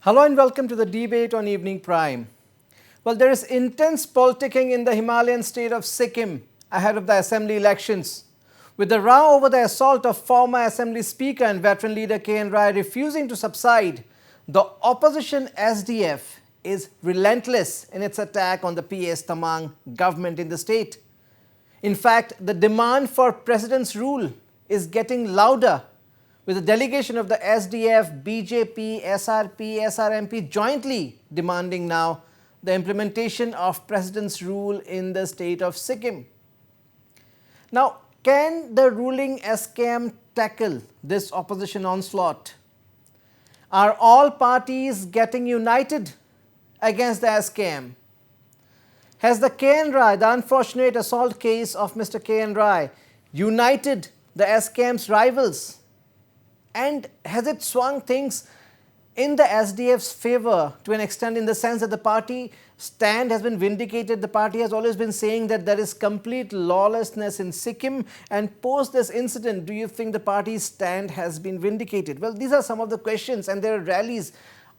Hello and welcome to the debate on Evening Prime. Well, there is intense politicking in the Himalayan state of Sikkim ahead of the assembly elections. With the row over the assault of former assembly speaker and veteran leader K.N. Rai refusing to subside, the opposition SDF is relentless in its attack on the PS Tamang government in the state. In fact, the demand for president's rule is getting louder, with a delegation of the SDF, BJP, SRP, SRMP jointly demanding now the implementation of president's rule in the state of Sikkim. Now, can the ruling SKM tackle this opposition onslaught? Are all parties getting united against the SKM? Has the K.N. Rai, the unfortunate assault case of Mr. K.N. Rai, united the SKM's rivals? And has it swung things in the SDF's favor to an extent, in the sense that the party stand has been vindicated? The party has always been saying that there is complete lawlessness in Sikkim, and post this incident, do you think the party's stand has been vindicated? Well, these are some of the questions, and there are rallies.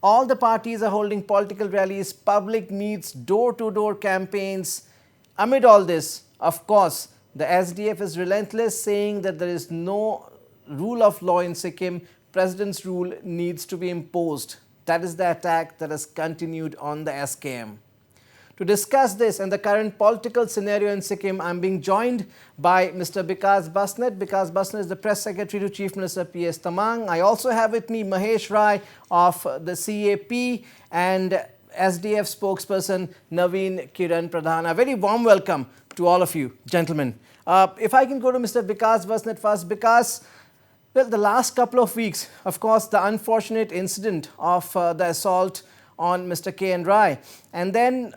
All the parties are holding political rallies, public meets, door-to-door campaigns. Amid all this, of course, the SDF is relentless, saying that there is no rule of law in Sikkim. President's rule needs to be imposed. That is the attack that has continued on the SKM. To discuss this and the current political scenario in Sikkim, I am being joined by Mr. Bikas Basnet. Bikas Basnet is the Press Secretary to Chief Minister P.S. Tamang. I also have with me Mahesh Rai of the CAP and SDF spokesperson Naveen Kiran Pradhan. A very warm welcome to all of you, gentlemen. If I can go to Mr. Bikas Basnet first. Bikas, well, the last couple of weeks, of course, the unfortunate incident of the assault on Mr. K.N. Rai, and then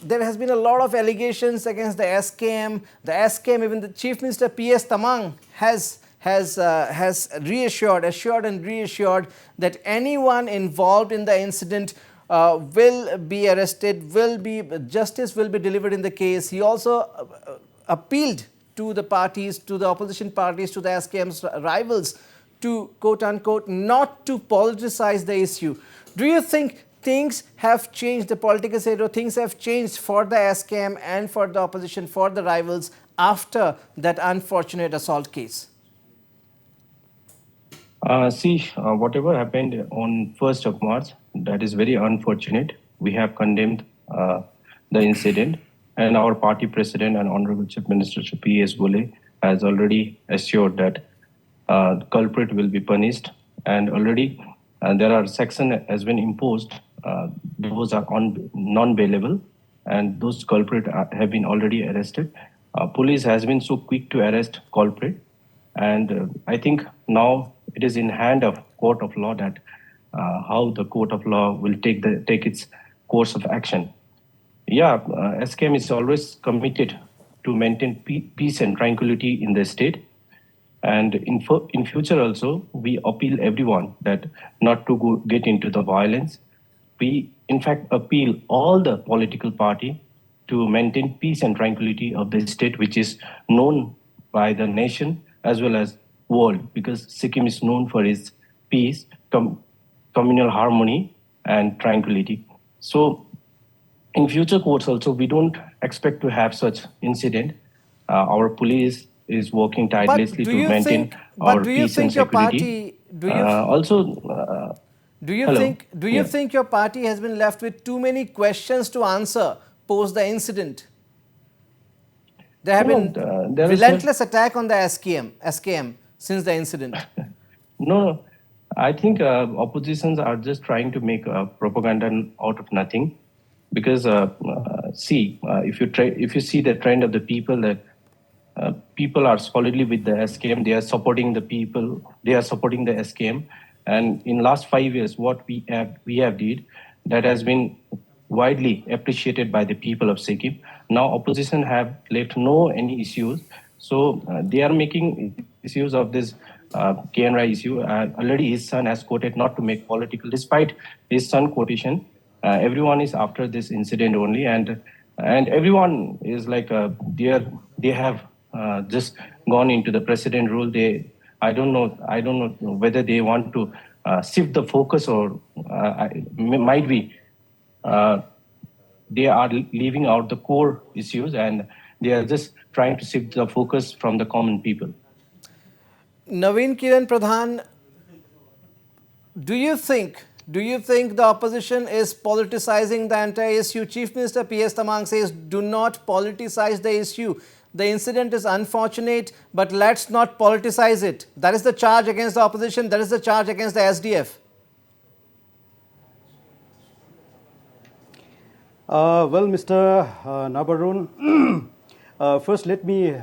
there has been a lot of allegations against the SKM. The SKM, even the Chief Minister P.S. Tamang has assured and reassured that anyone involved in the incident will be arrested, justice will be delivered in the case. He also appealed to the parties, to the opposition parties, to the SKM's rivals to, quote unquote, not to politicize the issue. Do you think things have changed, the political scenario, things have changed for the SKM and for the opposition, for the rivals, after that unfortunate assault case? Whatever happened on 1st of March, that is very unfortunate. We have condemned the incident. And our party president and Honorable Chief Minister P.S. Bole has already assured that the culprit will be punished. And already there are sections has been imposed. Those are non-bailable, and those culprits have been already arrested. Police has been so quick to arrest culprit, and I think now it is in hand of court of law that how the court of law will take its course of action. Yeah, SKM is always committed to maintain peace and tranquility in the state. And in future also, we appeal everyone that not to get into the violence. We, in fact, appeal all the political party to maintain peace and tranquility of the state, which is known by the nation as well as world, because Sikkim is known for its peace, communal harmony, and tranquility. So, in future courts also, we don't expect to have such incident. Our police is working tirelessly to maintain our peace and security. Do you think your party has been left with too many questions to answer post the incident? There have been relentless attack on the SKM since the incident. No, I think oppositions are just trying to make propaganda out of nothing. Because if you see the trend of the people, that people are solidly with the SKM, they are supporting the people, they are supporting the SKM, and in last 5 years, what we have did that has been widely appreciated by the people of Sikkim. Now opposition have left no any issues, so they are making issues of this K.N. Rai issue. Already his son has quoted not to make political, despite his son quotation. Everyone is after this incident only, and everyone is like they have just gone into the president rule. I don't know whether they want to shift the focus, or might be they are leaving out the core issues and they are just trying to shift the focus from the common people. Naveen Kiran Pradhan, do you think the opposition is politicizing the entire issue? Chief Minister P.S. Tamang says, do not politicize the issue. The incident is unfortunate, but let's not politicize it. That is the charge against the opposition. That is the charge against the SDF. Well, Mr. Nabarun, first let me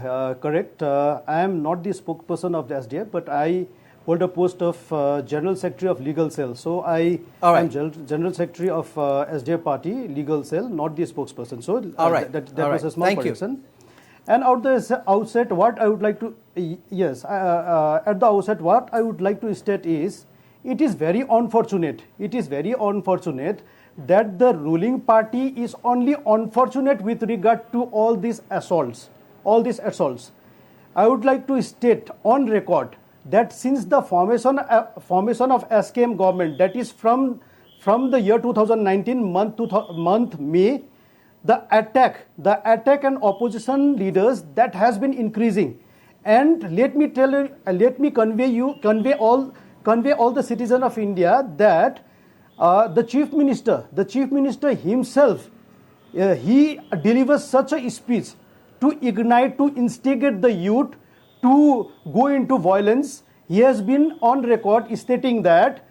correct. I am not the spokesperson of the SDF, but I hold a post of General Secretary of Legal Cell. So I am General Secretary of SDF Party Legal Cell, not the spokesperson. So that was a small correction. And at the outset, what I would like to what I would like to state is, it is very unfortunate. It is very unfortunate that the ruling party is only unfortunate with regard to all these assaults. I would like to state on record that since the formation of SKM government, that is from the year 2019 month May, the attack on opposition leaders, that has been increasing. And let me convey all the citizens of India that the chief minister himself, he delivers such a speech to instigate the youth to go into violence. He has been on record stating that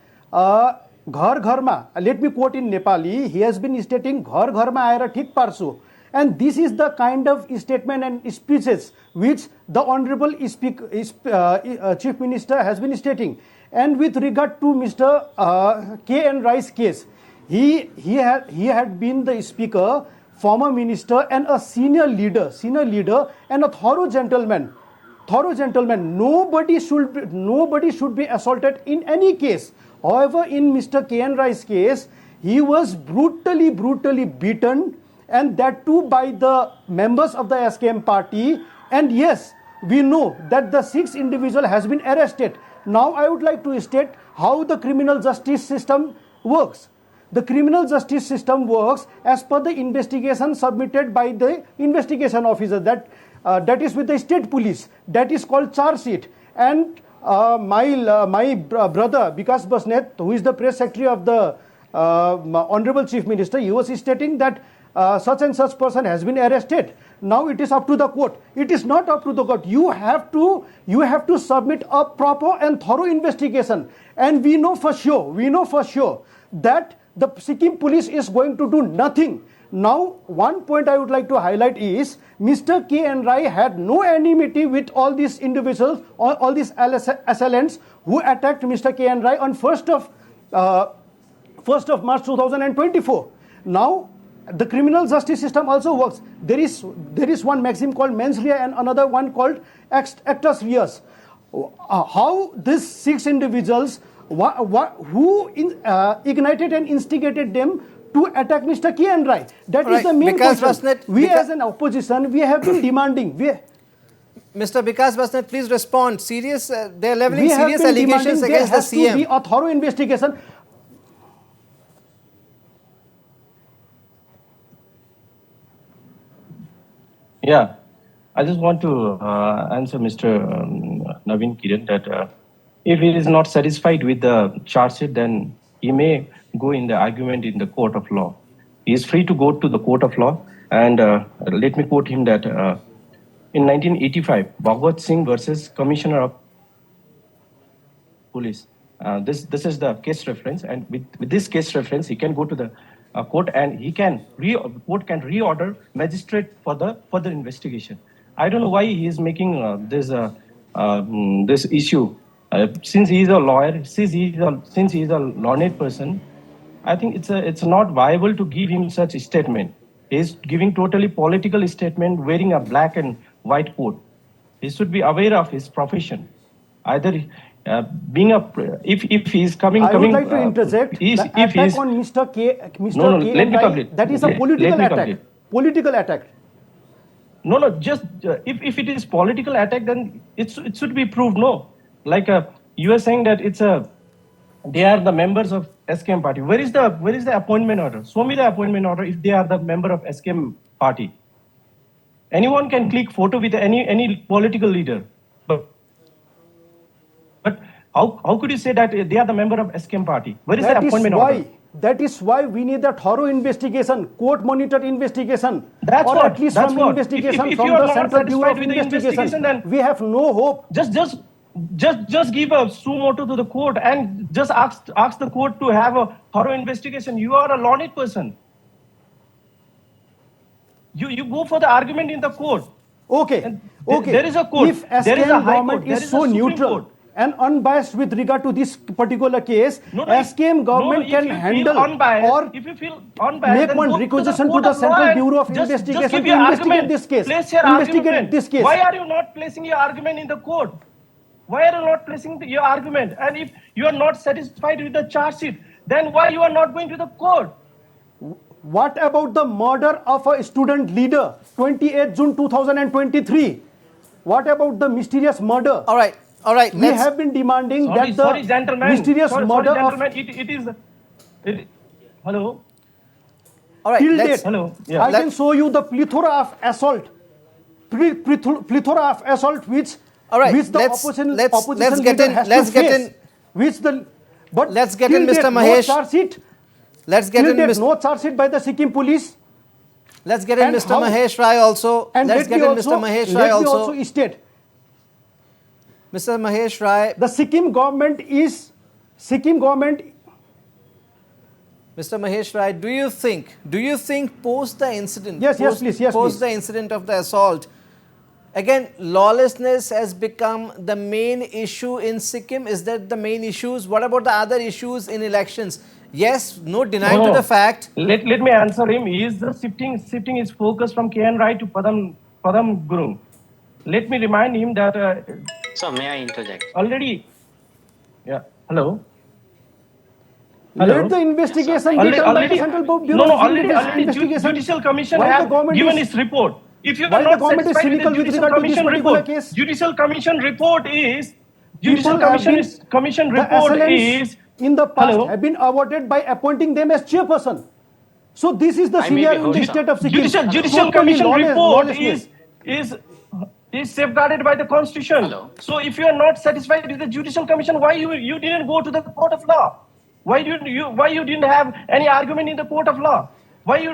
घर घरमा, let me quote in Nepali, he has been stating घर घरमा आएर ठीक पार्छु. And this is the kind of statement and speeches which the Honorable Chief Minister has been stating. And with regard to Mr. K.N. Rai's case, he had been the speaker, former minister, and a senior leader, and a thorough gentleman. Nobody should be assaulted in any case. However, in Mr. K.N. Rai's case, he was brutally beaten, and that too by the members of the SKM party. And yes, we know that the 6 individual has been arrested. Now I would like to state how the criminal justice system works. The criminal justice system works as per the investigation submitted by the investigation officer, that is with the state police. That is called charge sheet. And my brother Vikas Basnet, who is the press secretary of the Honorable Chief Minister, he was stating that such and such person has been arrested. Now it is up to the court. It is not up to the court. You have to submit a proper and thorough investigation. And we know for sure that the Sikkim police is going to do nothing. Now, one point I would like to highlight is Mr. K.N. Rai had no enmity with all these individuals, all these assailants who attacked Mr. K.N. Rai on 1st of March 2024. Now, the criminal justice system also works. There is one maxim called mens rea and another one called actus reus. How these 6 individuals, who ignited and instigated them to attack Mr. K.N. Rai? That is the main question. As an opposition, we have been demanding. Mr. Vikas Basnet, please respond. They are leveling serious allegations against the CM. There has to be a thorough investigation. Yeah, I just want to answer Mr. Naveen Kiran that if he is not satisfied with the charge sheet, then he may go in the argument in the court of law. He is free to go to the court of law. And let me quote him that in 1985, Bhagwat Singh versus Commissioner of Police. This is the case reference, and with this case reference, he can go to the court and court can reorder magistrate for the further investigation. I don't know why he is making this issue. Since he is a lawyer, since he is a learned person, I think it's not viable to give him such a statement. He is giving totally political statement, wearing a black and white coat. He should be aware of his profession. Either being if he is coming. I would like to interject. The attack on Mr. K. Let me complete. That is a political attack. Political attack. No. Just if it is political attack, then it should be proved. No, like you are saying that it's a They are the members of SKM party. Where is the appointment order? Show me the appointment order if they are the member of SKM party. Anyone can click photo with any political leader. But how could you say that they are the member of SKM party? Where is the appointment order? That is why we need a thorough investigation, court-monitored investigation, That's or what, at least that's some what. investigation If from you are the not Central Bureau of satisfied with the Investigation. then We have no hope. just give a suo motu to the court and just ask the court to have a thorough investigation. You are a learned person. You go for the argument in the court. Okay. There is a court. If There is a SKM high government court. There is is so a Supreme neutral Court. and unbiased with regard to this particular case, SKM government can handle or if you feel unbiased, make one requisition to the Central Bureau of Investigation to investigate this case. Investigate this case. Why are you not placing your argument in the court? Why are you not placing your argument? And if you are not satisfied with the charge sheet, then why you are not going to the court? What about the murder of a student leader, 28 June 2023? What about the mysterious murder? All right. We have been demanding that the mysterious murder of... Hello? All right. Till date, hello. Yeah. I can show you the plethora of assault. Plethora of assault which, all right. which the opposition leader has to face. Let's get in, Mr. Mahesh. No charge sheet. Let's get in, no charge sheet by the Sikkim police. Let's get in Mr. Mahesh Rai also. And let's get in Mr. Mahesh Rai also. Let me also state, Mr. Mahesh Rai. The Sikkim government. Mr. Mahesh Rai, do you think post the incident, post the incident of the assault, again, lawlessness has become the main issue in Sikkim? Is that the main issues? What about the other issues in elections? Yes, no denying to the fact. Let me answer him. He is shifting his focus from KN Rai to Padam Gurung. Let me remind him that. So may I interject? Already. Yeah. Hello. Let the investigation be done by the Central Bureau of Investigation. Judicial Commission has given its report. If you are not satisfied with the Judicial Commission report, Judicial Commission report is in the past have been awarded by appointing them as chairperson. So this is the senior in the state of Sikkim. Judicial Commission report is safeguarded by the Constitution. Hello. So if you are not satisfied with the Judicial Commission, why you didn't go to the court of law? Why you didn't have any argument in the court of law? Why you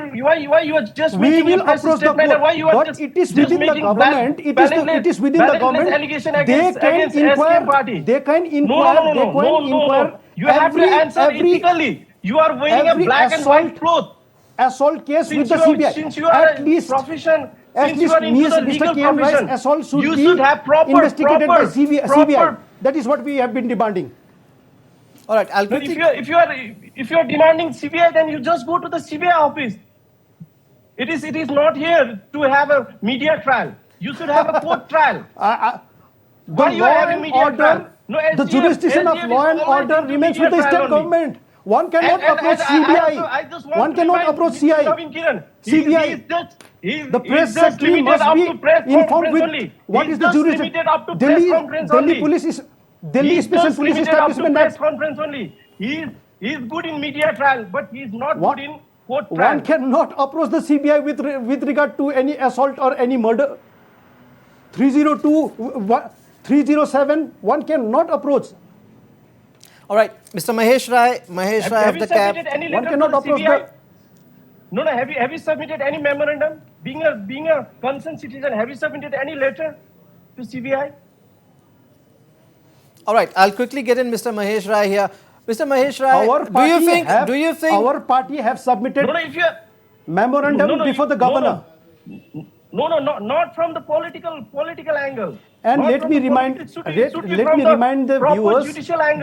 are just we will approach the court, why you are but it is within the government. It is within the government. Allegation against SKM party. They can inquire. No. You have to answer ethically. You are wearing a black and white cloth. Assault case with the CBI. Since you are in profession, since you are into the legal profession, assault should you should have investigated by CBI. That is what we have been demanding. All right, I'll quickly... If you are demanding CBI, then you just go to the CBI office. It is not here to have a media trial. You should have a court trial. The law and order, the jurisdiction of law and order remains with the state government. One cannot approach CBI. One cannot approach CBI. The press secretary must be informed with what is the jurisdiction. Delhi police is... Delhi Special Police Establishment press conference only. He is good in media trial, but he is not good in court trial. One cannot approach the CBI with regard to any assault or any murder. 302, 307, one cannot approach. All right, Mr. Mahesh Rai of the CAP. One cannot approach the... No. Have you submitted any memorandum? Being a concerned citizen, have you submitted any letter to CBI? All right, I'll quickly get in Mr. Mahesh Rai here. Mr. Mahesh Rai, do you think our party have submitted memorandum before the governor? No, not from the political angle. And let me remind the viewers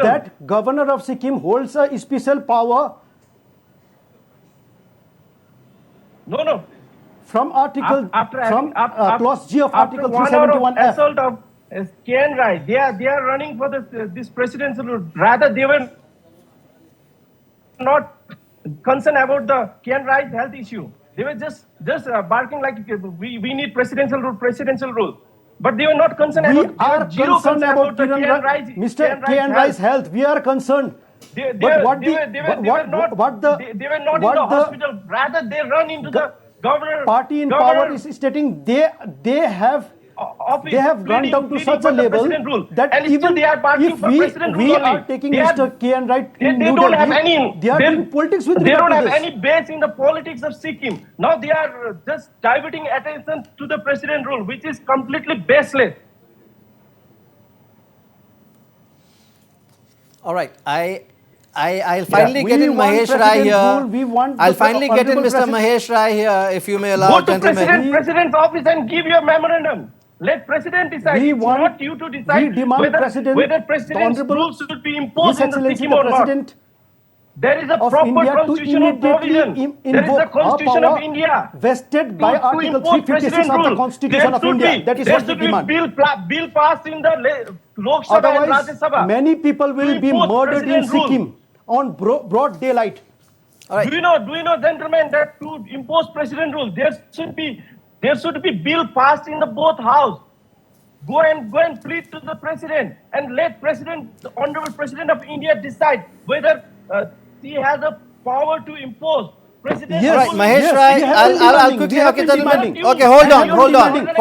that Governor of Sikkim holds a special power. No. From clause G of Article 371F. Assault of KN Rai, they are running for this presidential role. Rather, they were not concerned about the KN Rai's health issue. They were just barking like we need presidential rule. But they were not concerned about KN Rai's health. We are concerned. But what the they were not what the they were not in what the the hospital. Rather, they run into the governor party in power governor is stating they have office, they have gone down to pleading such a for the level president rule, that and still even they are bargaining if for president rule we only. are taking They Mr. are, K and right in they New don't have Delhi, any. they are doing politics with They regard don't to have this. any base in the politics of Sikkim. Now they are just diverting attention to the president rule, which is completely baseless. All right. I'll finally We get in want Mahesh Rai president rule. here. We want I'll the finally get in honorable Mr. president. Mahesh Rai here, if you may allow, Go to gentlemen. president's office and give your memorandum. Let president decide. We It's want, not you to we decide demand president, whether the president's honorable, rules should be imposed His in the Excellency Sikkim the or not. President There is a of proper India to constitutional immediately provision. There is the invoke her Constitution of power India vested by to Article impose 356 president of the rule. Constitution of India. That is There what we should be demand. bill passed in the Lok Sabha and Rajya Otherwise, Sabha many people will to be impose murdered in president rule. Sikkim on broad daylight. All right. Do you know, gentlemen, that to impose president rule, there should be bill passed in the both house. Go and plead to the president and let the honorable president of India decide whether he has a power to impose president Yes, All right, rule. Mahesh yes, Rai, we have been I'll demanding, quickly, we have okay, been gentlemen. demanding. Okay, hold We on, have hold been on, demanding.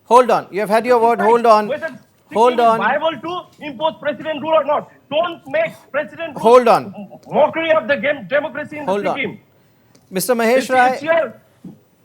hold on. You have had your word, hold on. Whether Hold Sikkim is on. viable to impose president rule or not. Don't make president rule Hold on. mockery of the democracy in Hold the on. Sikkim. Mr. Mahesh It's Rai, your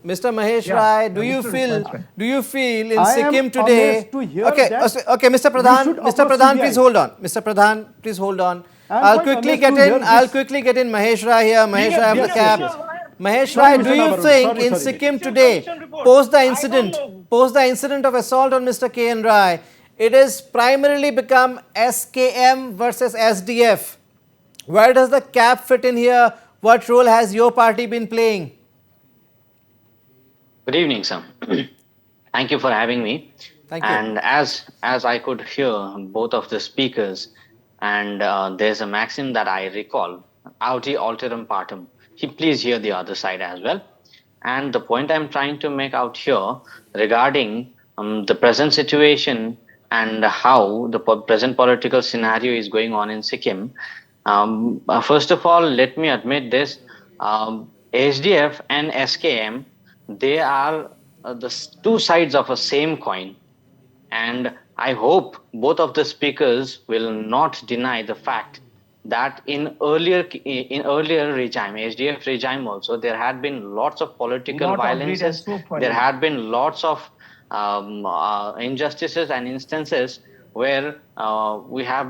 Mr. Mahesh Yeah. Rai, Yeah, do you Mr. feel Vice Chair. do you feel in I am Sikkim today? amazed to hear Okay, that okay, Mr. we Pradhan, should Mr. approach Pradhan, CBI. please hold on. Mr. Pradhan, please hold on. I am I'll quite quickly amazed get to hear in. I'll this. quickly get in Mahesh Rai here. Mahesh Rai of the yes, cab. yes. Mahesh Sorry, Rai, Mr. do you Nabaru. think in Sorry. Sikkim It's a today, commission report. post the I don't incident, know. post the incident of assault on Mr. K. N. Rai, it has primarily become SKM versus SDF? Where does the cap fit in here? What role has your party been playing? Good evening, sir. Thank you for having me. Thank you. And as I could hear both of the speakers, and there's a maxim that I recall: "Audi alterum partem." Please hear the other side as well. And the point I'm trying to make out here regarding the present situation and how the present political scenario is going on in Sikkim. First of all, let me admit this: HDF and SKM, they are two sides of a same coin, and I hope both of the speakers will not deny the fact that in earlier regime, HDF regime also, there had been lots of political Not agreed and violences. so funny. There had been lots of injustices and instances where we are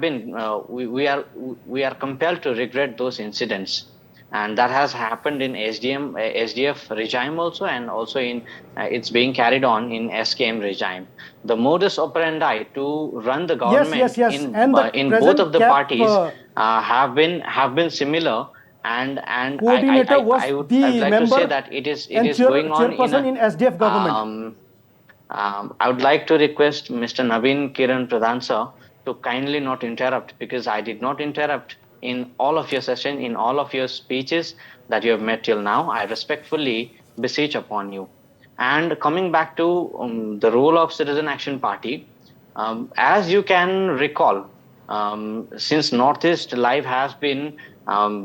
compelled to regret those incidents, and that has happened in SDF regime also, and also in it's being carried on in SKM regime. The modus operandi to run the Yes, government and the in both of present the cap parties have been similar, and coordinator was I would the like to say member that it is and going on chairperson in SDF government. I would like to request Mr. Naveen Kiran Pradhan sir to kindly not interrupt, because I did not interrupt in all of your session, in all of your speeches that you have made till now. I respectfully beseech upon you. And coming back to the role of Citizen Action Party, as you can recall, since Northeast Live has been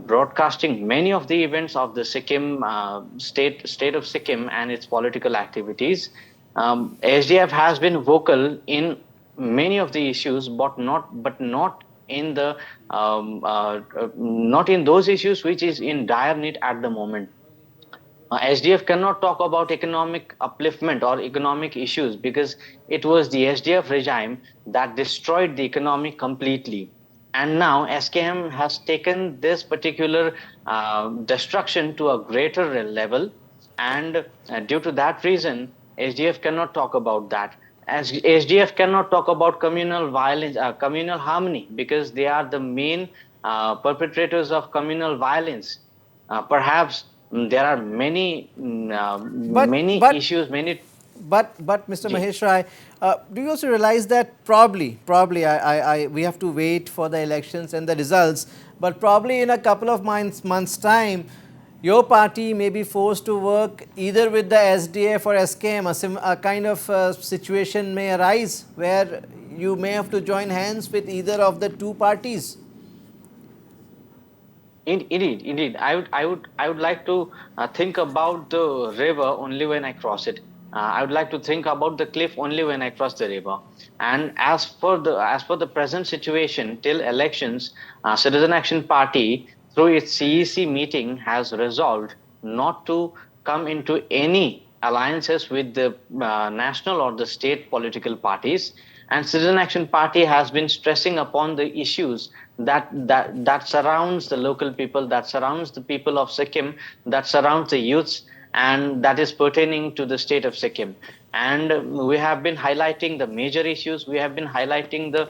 broadcasting many of the events of the Sikkim state of Sikkim and its political activities, SDF has been vocal in many of the issues, but not in the not in those issues which is in dire need at the moment. SDF cannot talk about economic upliftment or economic issues, because it was the SDF regime that destroyed the economy completely. And now SKM has taken this particular destruction to a greater level. And due to that reason, SDF cannot talk about that. As SDF cannot talk about communal violence, communal harmony, because they are the main perpetrators of communal violence. Perhaps there are But many but issues, many. but Mr. Mahesh Rai, do you also realize that probably we have to wait for the elections and the results, but probably in a couple of months time, your party may be forced to work either with the SDF or SKM. A kind of situation may arise where you may have to join hands with either of the two parties. Indeed. I would like to think about the river only when I cross it. I would like to think about the cliff only when I cross the river. And as for the present situation, till elections, Citizen Action Party through its CEC meeting has resolved not to come into any alliances with the national or the state political parties. And Citizen Action Party has been stressing upon the issues that surrounds the local people, that surrounds the people of Sikkim, that surrounds the youths, and that is pertaining to the state of Sikkim. And we have been highlighting the major issues. We have been highlighting the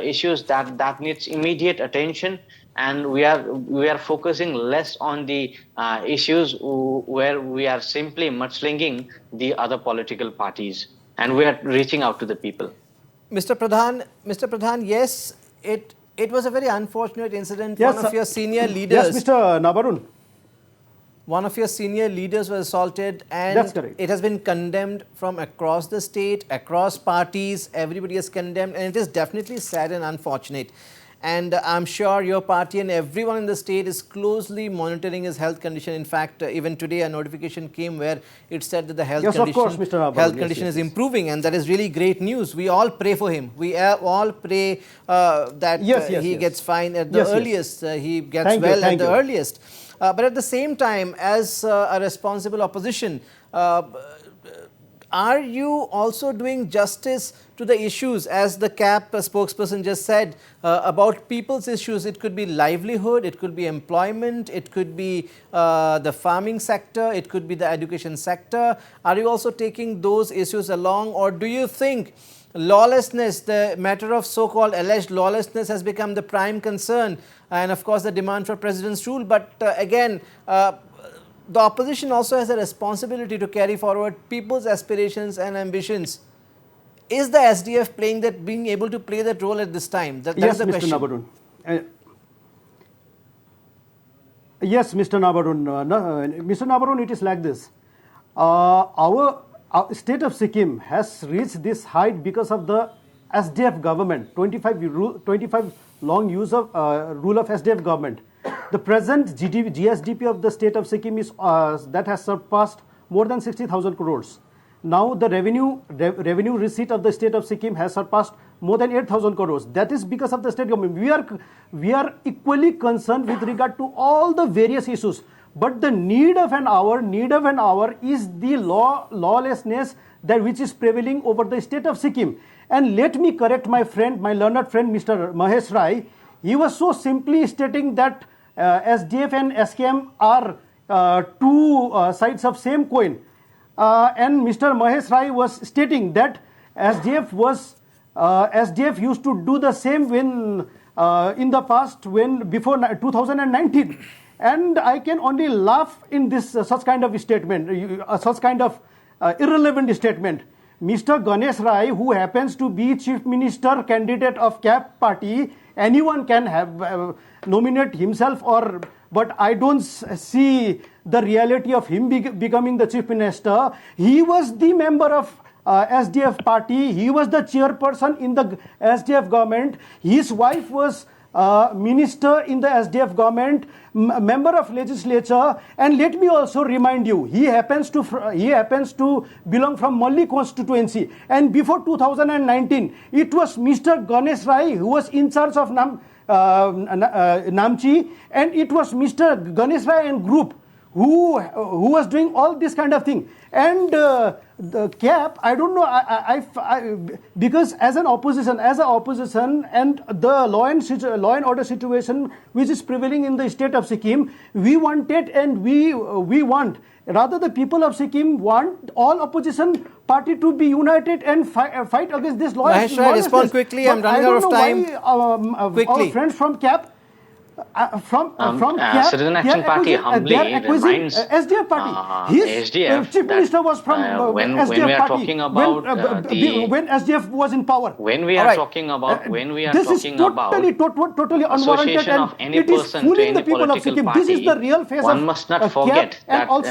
issues that needs immediate attention, and we are focusing less on the issues where we are simply mudslinging the other political parties, and we are reaching out to the people. Mr. Pradhan, yes, it was a very unfortunate incident. Yes, One of your senior yes, leaders, Mr. Nabarun. one of your senior leaders was assaulted, and That's correct. it has been condemned from across the state, across parties. Everybody is condemned, and it is definitely sad and unfortunate. And I'm sure your party and everyone in the state is closely monitoring his health condition. In fact, even today a notification came where it said that the health Yes, of condition, course, Mr. Nabarun. health Yes, condition yes, is yes. improving, and that is really great news. We all pray for him. We all pray that Yes, yes, he yes. gets fine at the Yes, yes. earliest. He gets Thank you, well at thank the you. earliest. But at the same time, as a responsible opposition, are you also doing justice to the issues, as the CAP spokesperson just said, about people's issues? It could be livelihood, it could be employment, it could be the farming sector, it could be the education sector. Are you also taking those issues along, or do you think lawlessness, the matter of so-called alleged lawlessness, has become the prime concern, and of course the demand for president's rule? But again, the opposition also has a responsibility to carry forward people's aspirations and ambitions. Is the SDF being able to play that role at this time? That Yes, is the Mr. question. Nabarun. Yes, Mr. Nabarun. Mr. Nabarun, it is like this. Our state of Sikkim has reached this height because of the SDF government, 25 long use of rule of SDF government. The present GSDP of the state of Sikkim is that has surpassed more than 60,000 crores. Now the revenue receipt of the state of Sikkim has surpassed more than 8,000 crores. That is because of the state government. We are equally concerned with regard to all the various issues. But the need of an hour is the lawlessness that which is prevailing over the state of Sikkim. And let me correct my learned friend, Mr. Mahesh Rai. He was so simply stating that SDF and SKM are two sides of same coin. And Mr. Mahesh Rai was stating that SDF used to do the same when in the past, before 2019. And I can only laugh in this such kind of statement, such kind of irrelevant statement. Mr. Ganesh Rai, who happens to be Chief Minister candidate of CAP party, anyone can have nominate himself, but I don't see the reality of him becoming the Chief Minister. He was the member of SDF party. He was the chairperson in the SDF government. His wife was minister in the SDF government, member of legislature. And let me also remind you, he happens to belong from Malli constituency. And before 2019, it was Mr. Ganesh Rai who was in charge of Namchi, and it was Mr. Ganesh Rai and group who was doing all this kind of thing. And the CAP, I don't know, I because as an opposition, and the law and order situation which is prevailing in the state of Sikkim, we wanted, and we want, rather the people of Sikkim want all opposition party to be united and fight against this law. Mahesh Rai, respond quickly. I'm running out of time. Quickly. Our friends from CAP. From CAP, Citizen Action Party humbly reminds SDF party. His SDF chief minister was from SDF when we are party. talking about When SDF was in power. When we are talking about This is totally unwarranted, association and of any it is person to fooling any the people of political Sikkim. party, This is the real face one of must not CAP, forget and that also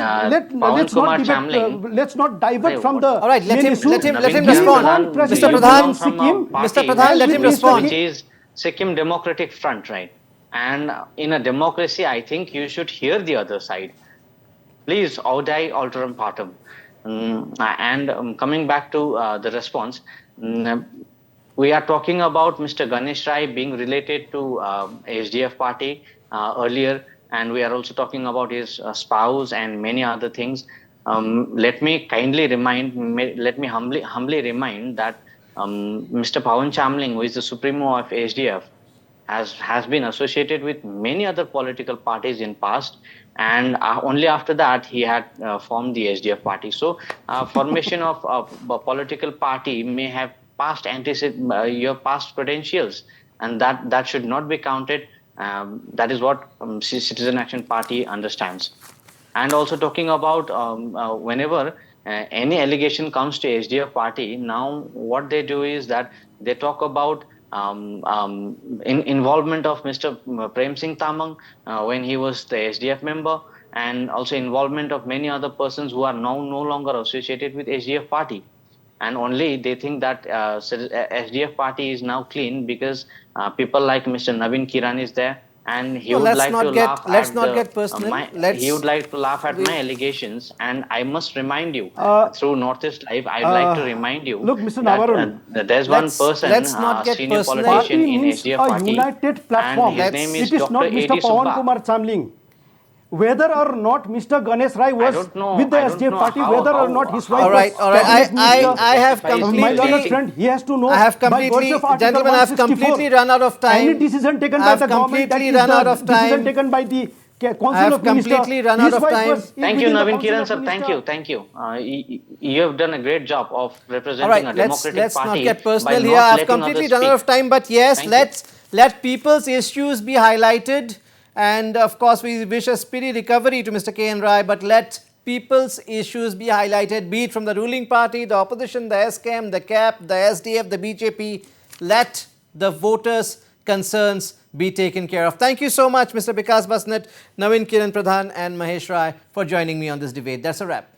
let's not divert from the All right, let him Naveen respond. Pradhan, Mr. you Pradhan, belong from a Mr. party Pradhan, let him respond. which is Sikkim Democratic Front, right? And in a democracy, I think you should hear the other side. Please, audai alterum partem. And coming back to the response, mm, we are talking about Mr. Ganesh Rai being related to SDF party earlier, and we are also talking about his spouse and many other things. Let me kindly remind, let me humbly remind that Mr. Pawan Chamling, who is the supremo of SDF, has been associated with many other political parties in past, and only after that he had formed the SDF party. So formation of a political party may have your past credentials, and that should not be counted. That is what Citizen Action Party understands. And also talking about whenever any allegation comes to SDF party, now what they do is that they talk about involvement of Mr. Prem Singh Tamang when he was the SDF member, and also involvement of many other persons who are now no longer associated with SDF party. And only they think that SDF party is now clean because people like Mr. Navin Kiran is there, and he No, would like to laugh let's at not get personal. he would like to laugh at my allegations. And I must remind you, through Northeast Live, I'd like to remind you look, Mr. that Navarun, there's one person, let's not get senior personal. politician party in means SDF a party, united platform. and his name is It is not Dr. Mr. A.D. Pawan Subba. Kumar Chamling. Whether or not Mr. Ganesh Rai was don't know- with the I don't SDF know party, how- whether or how- not his how- wife All right, was all right. cabinet minister, I have my learned completely, friend, he has to know I have by completely, virtue of Article gentlemen, I have 164, completely run out of time. any decision taken I by have the government, that completely is run the out of decision time. taken by the I Council have of Ministers. completely run out His of wife time. was Thank you, within the Navin Council Kiran of sir. Thank you, Ministers. thank you. You have done a great job of representing All right, a let's democratic party not get by personal not here. I've letting completely others run out of speak. time, but yes, Thank you. let people's issues be highlighted, and of course, we wish a speedy recovery to Mr. K. N. Rai. But let people's issues be highlighted, be it from the ruling party, the opposition, the SKM, the CAP, the SDF, the BJP. Let the voters' concerns be taken care of. Thank you so much, Mr. Bikas Basnet, Navin Kiran Pradhan, and Mahesh Rai for joining me on this debate. That's a wrap.